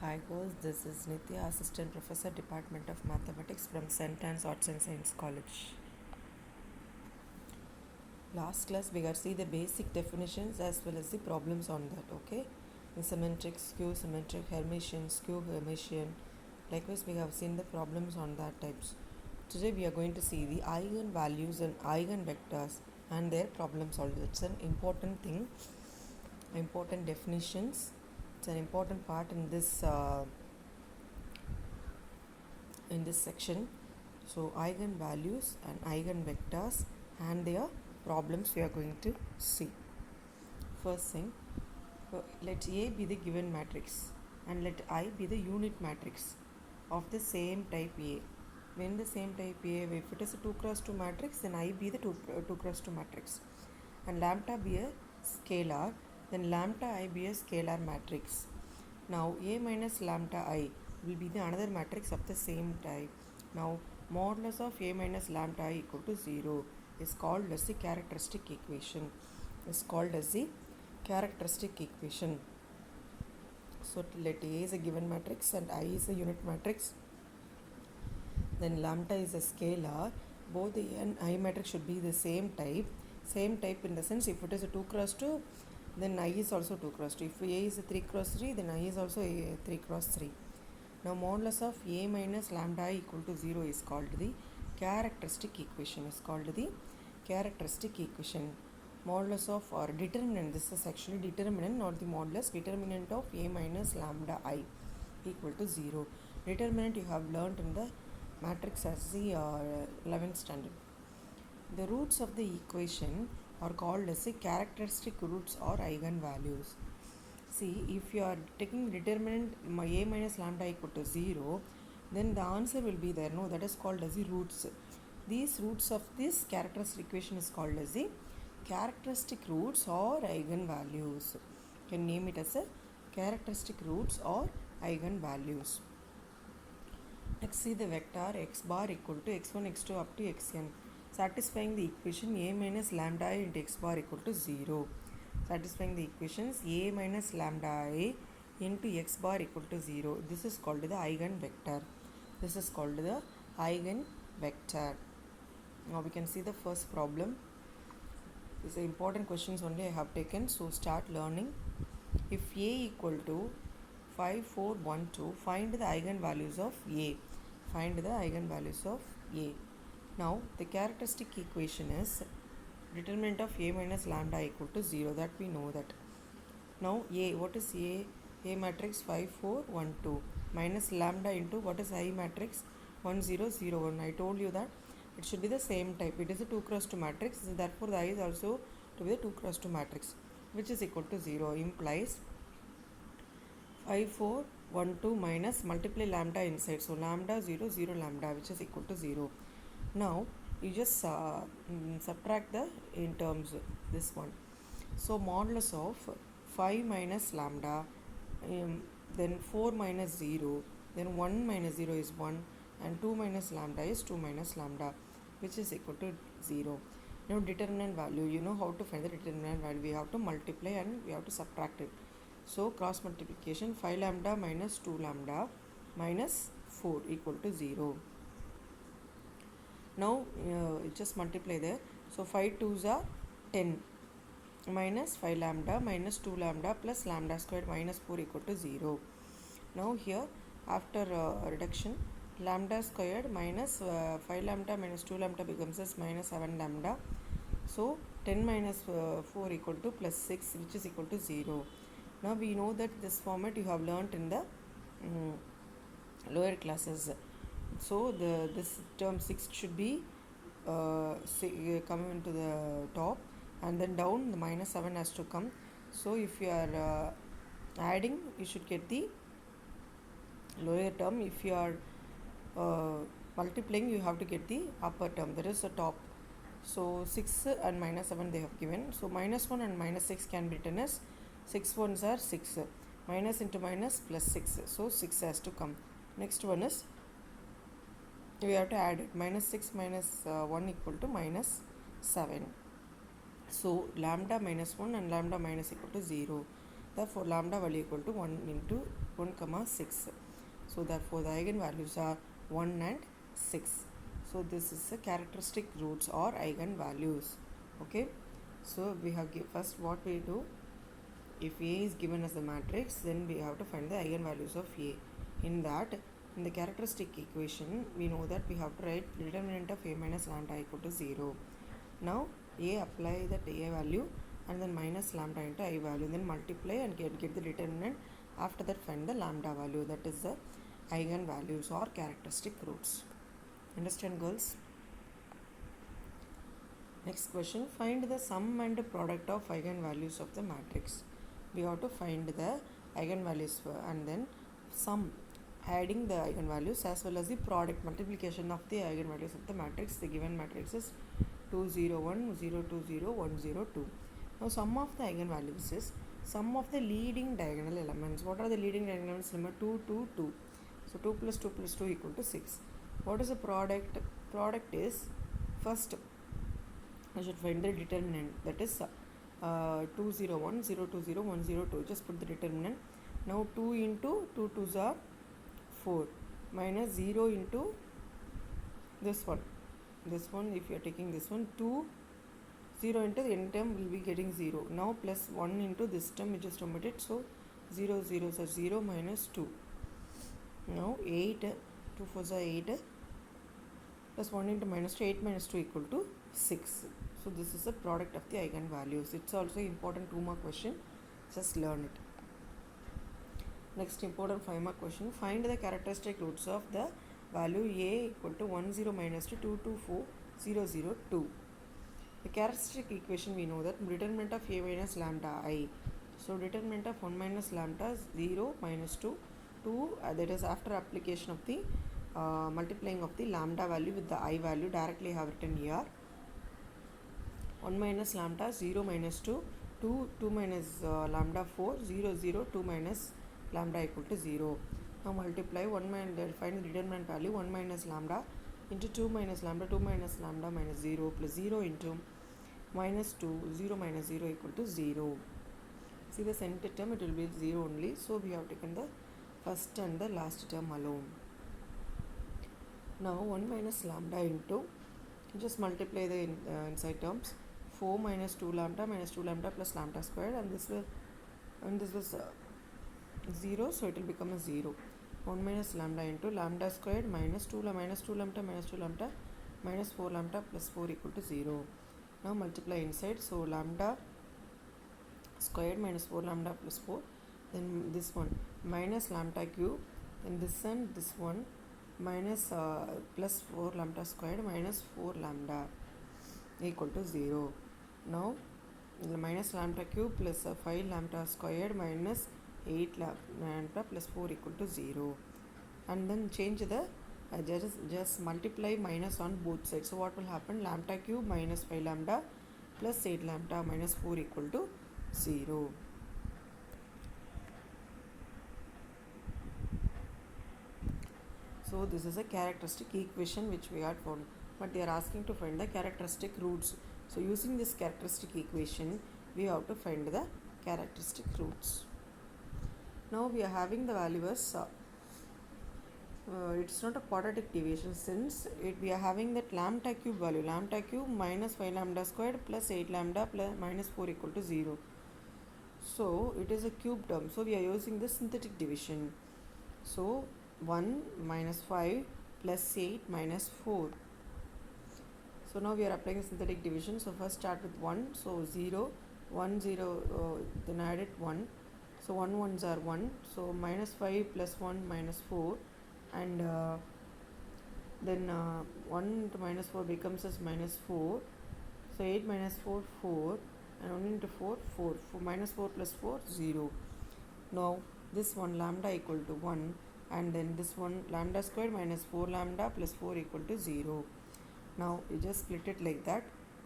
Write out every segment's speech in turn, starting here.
Hi girls, this is Nitya, Assistant Professor, Department of Mathematics from St. Anne's Arts and Science College. Last class we got see the basic definitions as well as the problems on that, okay? The symmetric, skew symmetric, Hermitian, skew Hermitian. Likewise, we have seen the problems on that types. Today we are going to see the eigenvalues and eigenvectors and their problem solved. It's an important thing, important definitions. It's an important part in this section. So eigenvalues and eigenvectors and their problems we are going to see. First thing, let A be the given matrix and let I be the unit matrix of the same type A. When the same type A, if it is a 2 cross 2 matrix, then I be the 2 cross 2 matrix, and lambda be a scalar, then lambda I be a scalar matrix. Now A minus lambda I will be the another matrix of the same type. Now modulus of A minus lambda I equal to 0 is called as the characteristic equation. So let A is a given matrix and I is a unit matrix. Then lambda is a scalar. Both A and I matrix should be the same type. Same type in the sense, if it is a 2 cross 2, then I is also 2 cross 2. If A is a 3 cross 3, then I is also a 3 cross 3. Now modulus of A minus lambda I equal to 0 is called the characteristic equation. Modulus of or determinant, this is actually determinant, not the modulus. Determinant of A minus lambda I equal to 0. Determinant you have learnt in the matrix as the 11th standard. The roots of the equation are called as the characteristic roots or eigenvalues. See, if you are taking determinant A minus lambda equal to 0, then the answer will be there. No, that is called as the roots. These roots of this characteristic equation is called as the characteristic roots or eigenvalues. You can name it as a characteristic roots or eigenvalues. Next, see the vector x bar equal to x1, x2 up to xn, satisfying the equation A minus lambda I into x bar equal to 0. Satisfying the equations A minus lambda I into x bar equal to 0. This is called the eigenvector. Now we can see the first problem. These are important questions only I have taken, so start learning. If A equal to 5, 4, 1, 2, find the eigenvalues of A. Now the characteristic equation is determinant of A minus lambda equal to 0, that we know that. Now A, what is A? A matrix 5, 4, 1, 2 minus lambda into what is I matrix 1, 0, 0, 1. I told you that it should be the same type. It is a 2 cross 2 matrix, therefore the I is also to be the 2 cross 2 matrix, which is equal to 0, implies 5, 4, 1, 2 minus multiply lambda inside. So lambda 0, 0 lambda, which is equal to 0. Now you just subtract the in terms this one. So modulus of 5 minus lambda, then 4 minus 0, then 1 minus 0 is 1, and 2 minus lambda is 2 minus lambda, which is equal to 0. Now determinant value, you know how to find the determinant value. We have to multiply and we have to subtract it. So cross multiplication, 5 lambda minus 2 lambda minus 4 equal to 0. Now just multiply there. So 5 2s are 10 minus 5 lambda minus 2 lambda plus lambda squared minus 4 equal to 0. Now here after reduction, lambda squared minus 5 lambda minus 2 lambda becomes as minus 7 lambda. So 10 minus 4 equal to plus 6, which is equal to 0. Now we know that this format you have learnt in the lower classes. So this term 6 should be coming into the top, and then down the minus 7 has to come. So if you are adding, you should get the lower term. If you are multiplying, you have to get the upper term, that is the top. So 6 and minus 7 they have given. So minus 1 and minus 6 can be written as 6 ones are 6. Minus into minus plus 6. So 6 has to come. Next one is we have to add it. Minus 6 minus 1 equal to minus 7. So lambda minus 1 and lambda minus equal to 0. Therefore lambda value equal to 1 into 1 comma 6. So therefore the eigenvalues are 1 and 6. So this is the characteristic roots or eigenvalues. Okay, so we have first what we do, if A is given as a matrix, then we have to find the eigenvalues of A. In that, in the characteristic equation, we know that we have to write determinant of A minus lambda equal to 0. Now A, apply that A value and then minus lambda into I value, then multiply and get the determinant. After that find the lambda value, that is the eigenvalues or characteristic roots. Understand, girls? Next question, find the sum and product of eigenvalues of the matrix. We have to find the eigenvalues and then sum, adding the eigenvalues as well as the product, multiplication of the eigenvalues of the matrix. The given matrix is 2 0 1 0 2 0 1 0 2. Now sum of the eigenvalues is sum of the leading diagonal elements. What are the leading diagonal elements? Remember 2 2 2. So 2 plus 2 plus 2 equal to 6. What is the product? Product is, first I should find the determinant, that is 2 0 1 0 2 0 1 0 2. Just put the determinant. Now 2 into 2 2s are 4 minus 0 into this one. This one, if you are taking this one, 2 0 into the n term will be getting 0. Now plus 1 into this term, we just omit it. So 0 0 is 0 minus 2. Now 8, 2 4s are 8 plus 1 into minus 2, 8 minus 2 equal to 6. So this is the product of the eigenvalues. It's also important 2 mark question. Just learn it. Next important 5 mark question. Find the characteristic roots of the value A equal to 1 0 minus 2 2 2 4 0 0 2. The characteristic equation, we know that determinant of A minus lambda I. So determinant of 1 minus lambda is 0 minus 2 2, that is after application of the multiplying of the lambda value with the I value, directly have written here. 1 minus lambda 0 minus 2 2 2 minus lambda 4 0 0 2 minus lambda equal to 0. Now multiply 1 minus, find the determinant value 1 minus lambda into 2 minus lambda 2 minus lambda minus 0 plus 0 into minus 2 0 minus 0 equal to 0. See the center term, it will be 0 only. So we have taken the first and the last term alone. Now 1 minus lambda into, just multiply the inside terms, 4 minus 2 lambda minus 2 lambda plus lambda squared, and this was 0, so it will become a 0. 1 minus lambda into lambda squared minus 2 minus 2 lambda minus 2 lambda minus 4 lambda plus 4 equal to 0. Now multiply inside, so lambda squared minus 4 lambda plus 4, then this one minus lambda cube, then this and this one minus plus 4 lambda squared minus 4 lambda equal to 0. Now minus lambda cube plus 5 lambda squared minus 8 lambda plus 4 equal to 0. And then change the just multiply minus on both sides. So what will happen? Lambda cube minus 5 lambda plus 8 lambda minus 4 equal to 0. So this is a characteristic equation which we had found, but they are asking to find the characteristic roots. So using this characteristic equation, we have to find the characteristic roots. Now we are having the value as it's not a quadratic deviation, since we are having that lambda cube value, lambda cube minus 5 lambda squared plus 8 lambda plus minus 4 equal to 0. So it is a cube term, so we are using the synthetic division. So 1 minus 5 plus 8 minus 4. So now we are applying synthetic division. So first start with 1, so 0 1 0, then add it 1, so 1 1s are 1, so minus 5 plus 1 minus 4, and then 1 into minus 4 becomes as minus 4, so 8 minus 4 4, and 1 into 4 4, minus 4 plus 4 0. Now this one lambda equal to 1, and then this one lambda squared minus 4 lambda plus 4 equal to 0. Now you just split it like that,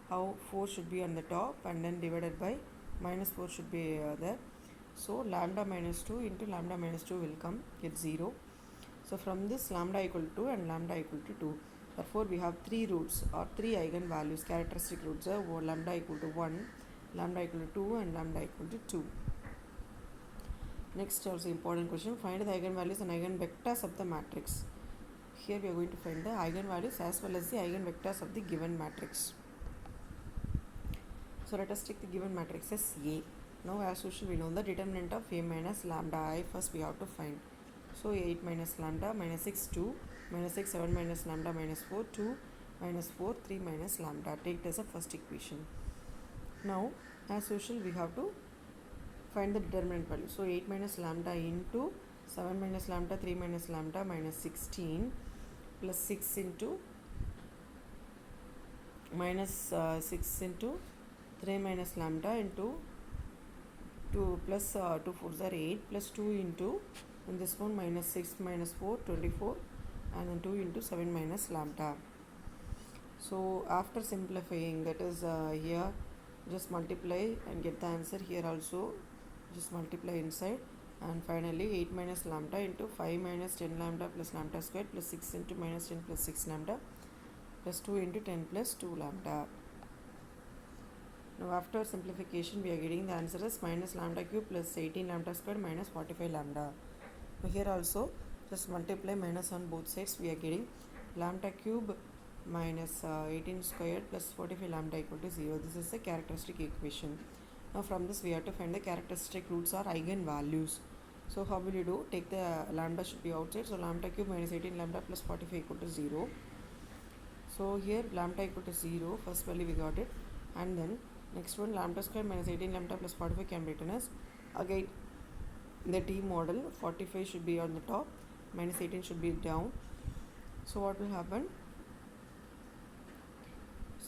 how 4 should be on the top and then divided by minus 4 should be there. So lambda minus 2 into lambda minus 2 will come, get 0. So from this lambda equal to 2 and lambda equal to 2. Therefore we have 3 roots or 3 eigenvalues, characteristic roots, lambda equal to 1, lambda equal to 2 and lambda equal to 2. Next also important question, find the eigenvalues and eigenvectors of the matrix. Here we are going to find the eigenvalues as well as the eigenvectors of the given matrix. So let us take the given matrix as A. Now as usual we know the determinant of A minus lambda I first we have to find. So 8 minus lambda minus 6 2 minus 6 7 minus lambda minus 4 2 minus 4 3 minus lambda. Take it as a first equation. Now as usual we have to find the determinant value. So 8 minus lambda into 7 minus lambda 3 minus lambda minus 16 plus 6 into minus 6 into 3 minus lambda into 2 plus 2 4s are 8 plus 2 into, and this one minus 6 minus 4 24 and then 2 into 7 minus lambda. So after simplifying, that is here just multiply and get the answer. Here also just multiply inside, and finally 8 minus lambda into 5 minus 10 lambda plus lambda square plus 6 into minus 10 plus 6 lambda plus 2 into 10 plus 2 lambda. Now after simplification we are getting the answer as minus lambda cube plus 18 lambda square minus 45 lambda. Now here also just multiply minus on both sides, we are getting lambda cube minus 18 squared plus 45 lambda equal to 0. This is the characteristic equation. Now from this we have to find the characteristic roots or eigenvalues. So how will you do? Take the lambda should be outside, so lambda cube minus 18 lambda plus 45 equal to 0. So here lambda equal to 0, first value we got it, and then next one lambda square minus 18 lambda plus 45 can be written as, again the T model, 45 should be on the top, minus 18 should be down. So what will happen?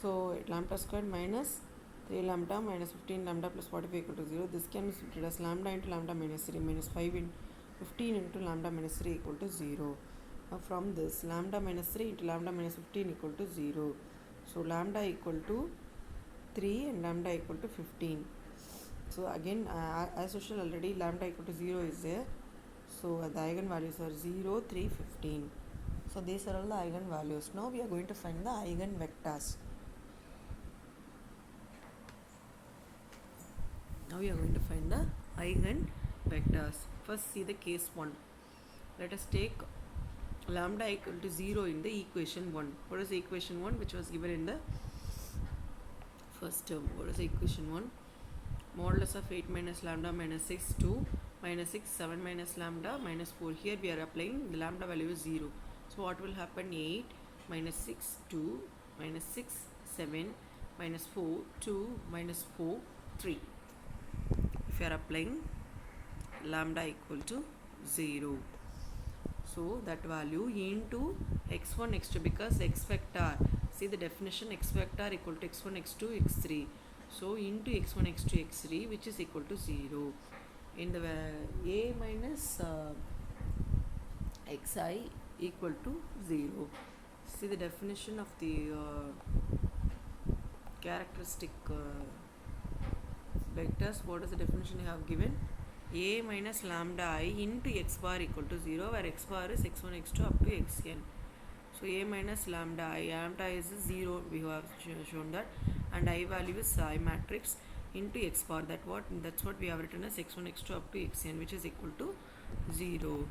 So lambda square minus 3 lambda minus 15 lambda plus 45 equal to 0. This can be written as lambda into lambda minus 3 minus 5 in 15 into lambda minus 3 equal to 0. Now from this lambda minus 3 into lambda minus 15 equal to 0. So lambda equal to 3 and lambda equal to 15. So again as usual already lambda equal to 0 is there. So the eigenvalues are 0, 3, 15. So these are all the eigenvalues. Now we are going to find the eigenvectors. Now we are going to find the eigenvectors. First see the case 1. Let us take lambda equal to 0 in the equation 1. What is the equation 1 which was given in the first term? What is the equation 1? Modulus of 8 minus lambda minus 6 2 minus 6 7 minus lambda minus 4. Here we are applying the lambda value is 0. So what will happen? 8 minus 6 2 minus 6 7 minus 4 2 minus 4 3. If you are applying lambda equal to 0, so that value into x1 x2, because x vector, see the definition, x vector equal to x1 x2 x3, so into x1 x2 x3 which is equal to 0. In the a minus xi equal to 0. See the definition of the characteristic vectors. What is the definition you have given? A minus lambda I into x bar equal to 0, where x bar is x1 x2 up to xn. So a minus lambda I, lambda is 0, we have shown that, and I value is I matrix into x bar, that's what we have written as x1 x2 up to xn, which is equal to 0.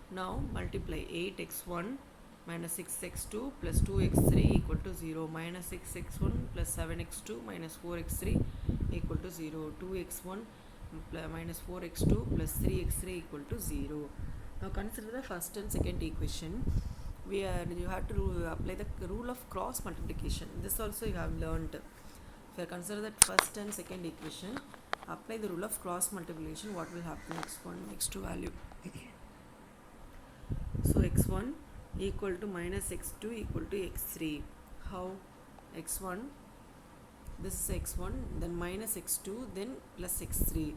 Now multiply 8x1 minus 6x2 plus 2x3 equal to 0, minus 6x1 plus 7x2 minus 4x3 equal to 0, 2x1 minus 4x2 plus 3x3 equal to 0. Now consider the first and second equation. You have to apply the rule of cross multiplication. This also you have learned. If you consider that first and second equation, apply the rule of cross multiplication. What will happen? x1 x2 value. So x1 equal to minus x2 equal to x3. How? x1, this is x1, then minus x2, then plus x3.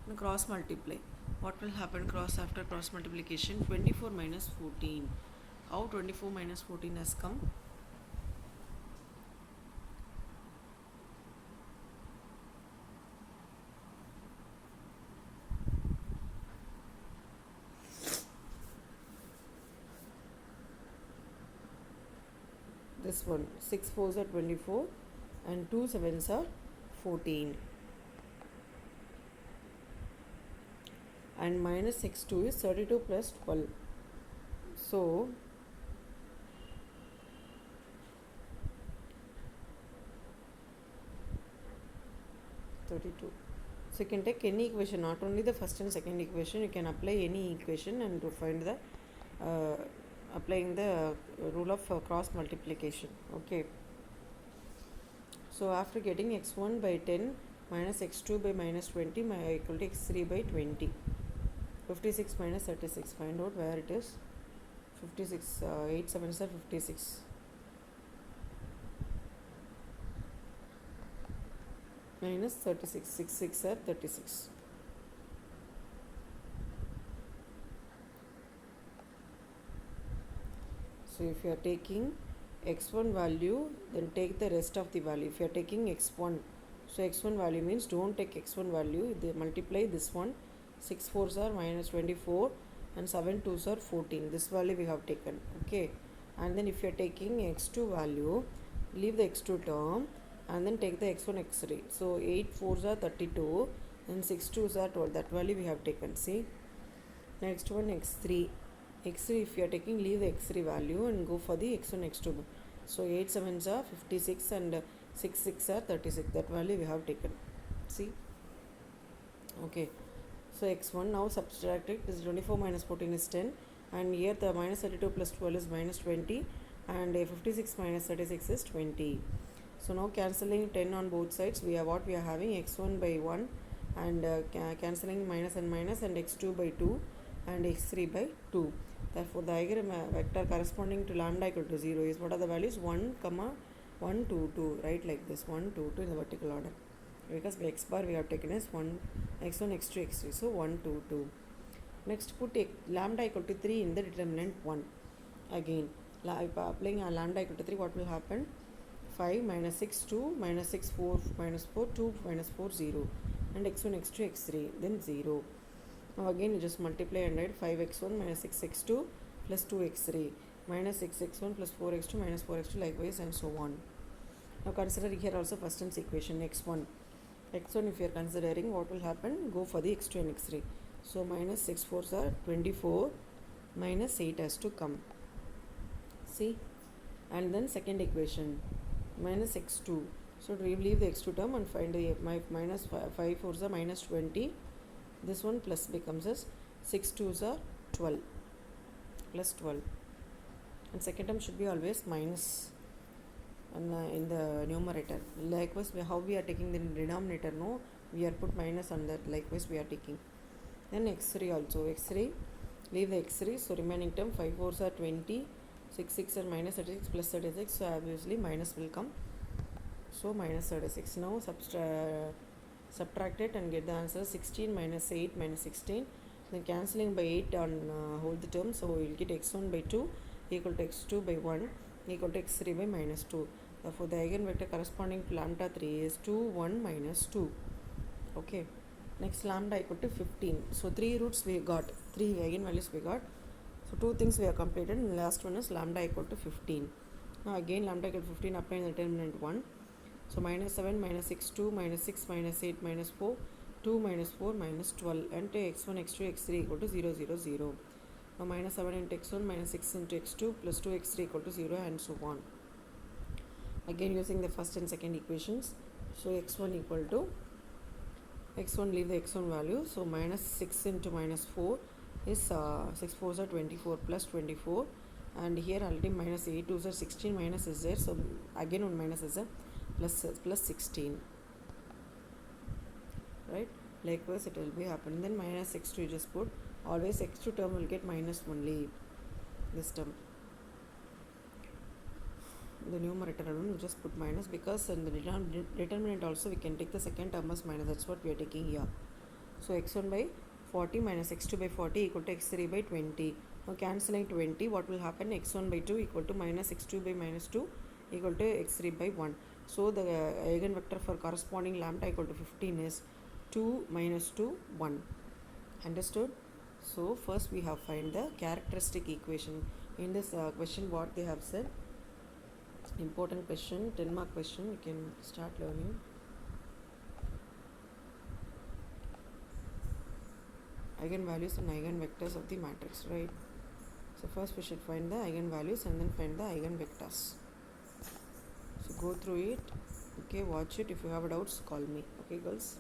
And cross multiply. What will happen after cross multiplication? 24 minus 14. How 24 minus 14 has come? This one, 6 4s are 24 and 2 7s are 14, and minus x2 is 32 plus 12. So 32. So you can take any equation, not only the first and second equation, you can apply any equation and to find the applying the rule of cross multiplication. Okay. So after getting x1 by 10 minus x2 by minus 20 equal to x3 by 20. 56 minus 36. Find out where it is. 56. 8 7s are 56. Minus 36. 6 6 are 36. So if you are taking x1 value, then take the rest of the value. If you are taking x1, so x1 value means don't take x1 value, they multiply this one. 6 4s are minus 24 and 7 2s are 14. This value we have taken. Okay, and then if you are taking x2 value, leave the x2 term and then take the x1 x3. So 8 4s are 32 and 6 2s are 12. That value we have taken. See, next one x3. x3 if you are taking, leave the x3 value and go for the x1 x2. So 8 7s are 56 and 6 6 are 36. That value we have taken. See, okay. So x1 now subtract it. This is 24 minus 14 is 10, and here the minus 32 plus 12 is minus 20, and 56 minus 36 is 20. So now cancelling 10 on both sides, we have what we are having, x1 by 1 and cancelling minus and minus, and x2 by 2 and x3 by 2. Therefore the diagram vector corresponding to lambda equal to 0 is, what are the values, 1 comma 1 2 2, right, like this, 1 2 2 in the vertical order, because by x bar we have taken as 1 x1 x2 x3, so 1 2 2. Next put lambda equal to 3 in the determinant 1. Again applying lambda equal to 3, what will happen, 5 minus 6 2 minus 6 4 minus 4 2 minus 4 0, and x1 x2 x3, then 0. Now again you just multiply and write 5x1 minus 6x2 plus 2x3 minus 6x1 plus 4x2 minus 4x2, likewise and so on. Now consider here also first and equation x1. x1 if you are considering, what will happen, go for the x2 and x3. So minus 6 4s are 24, minus 8 has to come. See, and then second equation minus x2. So leave the x2 term and find the minus 5 4s are minus 20. This one plus becomes as 6 2s are 12 plus 12, and second term should be always minus in the numerator. Likewise how we are taking the denominator, no, we are put minus on that, likewise we are taking. Then x3 also, x3 leave the x3, so remaining term 5 4s are 20, 6 6 are minus 36 plus 36, so obviously minus will come, so minus 36. Now subtract it and get the answer, 16 minus 8 minus 16, then cancelling by 8 on hold the term, so we will get x1 by 2 equal to x2 by 1 equal to x3 by minus 2. Therefore the eigenvector corresponding to lambda 3 is 2 1 minus 2. Okay, next lambda equal to 15. So 3 roots we got, 3 eigenvalues we got, so 2 things we have completed, and the last one is lambda equal to 15. Now again lambda equal to 15, applying the determinant 1. So minus 7 minus 6 2 minus 6 minus 8 minus 4 2 minus 4 minus 12, and to x1 x2 x3 equal to 0 0 0. Now minus 7 into x1 minus 6 into x2 plus 2 x3 equal to 0, and so on. Again using the first and second equations. So x1 equal to x1, leave the x1 value, so minus 6 into minus 4 is 6 4s are 24 plus 24, and here already minus 8 2s are 16, minus is there, so again one minus is there, plus 16, right, likewise it will be happen. Then minus x2 you just put, always x2 term will get minus only, this term, the numerator alone you just put minus, because in the determinant also we can take the second term as minus, that's what we are taking here. So x1 by 40 minus x2 by 40 equal to x3 by 20. Now cancelling 20, what will happen, x1 by 2 equal to minus x2 by minus 2 equal to x3 by 1. So the eigenvector for corresponding lambda equal to 15 is 2 minus 2 1. Understood? So first we have find the characteristic equation. In this question what they have said, important question, 10 mark question, we can start learning. eigenvalues and eigenvectors of the matrix, right? So first we should find the eigenvalues and then find the eigenvectors. So go through it. Okay, watch it. If you have doubts, call me. Okay, girls.